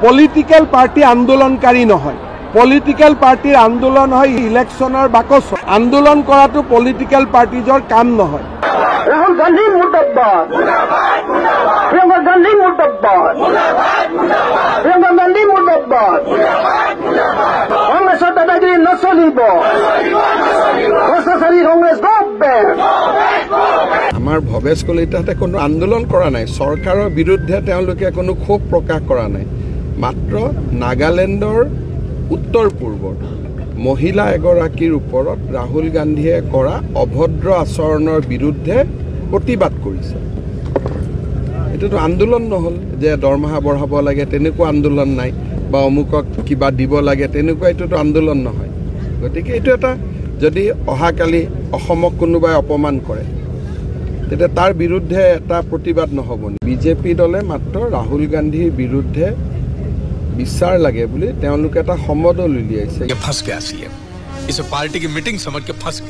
Political party আন্দোলনকারী নহয়। Political পার্টির আন্দোলন হয় ইলেকশনের বাকচ। আন্দোলন করাটো পলিটিক্যাল পার্টিজর কাম নহয়। রাহুল গান্ধী মুর্দাবাদ, প্রিয়াঙ্কা গান্ধী মুর্দাবাদ, প্রিয়াঙ্কা গান্ধী মুর্দাবাদ। কংগ্রেসের দাদাগিরি নচলিব, ভ্রষ্টাচারী কংগ্রেস গো ব্যাক। আমাৰ ভৱেশ কলিতাহঁতে কোনো আন্দোলন কৰা নাই, চৰকাৰৰ বিৰুদ্ধে তেওঁলোকে কোনো ক্ষোভ প্ৰকাশ কৰা নাই। মাত্ৰ নাগালেণ্ডৰ উত্তৰ পূৰ্বত মহিলা এগৰাকীৰ ওপৰত ৰাহুল গান্ধীয়ে কৰা অভদ্ৰ আচৰণৰ বিৰুদ্ধে প্ৰতিবাদ কৰিছে। এইটোতো আন্দোলন নহ'ল যে দৰমহা বঢ়াব লাগে, তেনেকুৱা আন্দোলন নাই, বা অমুকক কিবা দিব লাগে, তেনেকুৱা এইটোতো আন্দোলন নহয়। গতিকে এইটো এটা যদি অহাকালি অসমক কোনোবাই অপমান কৰে তেতিয়া তাৰ বিৰুদ্ধে এটা প্ৰতিবাদ নহ'ব। বিজেপি দলে মাত্ৰ ৰাহুল গান্ধীৰ বিৰুদ্ধে বিচাৰ লাগে বুলি তেওঁলোকে এটা সমদল উলিয়াইছে। फंस गया सीएम, इसे पार्टी की मीटिंग समझ के फंस गया।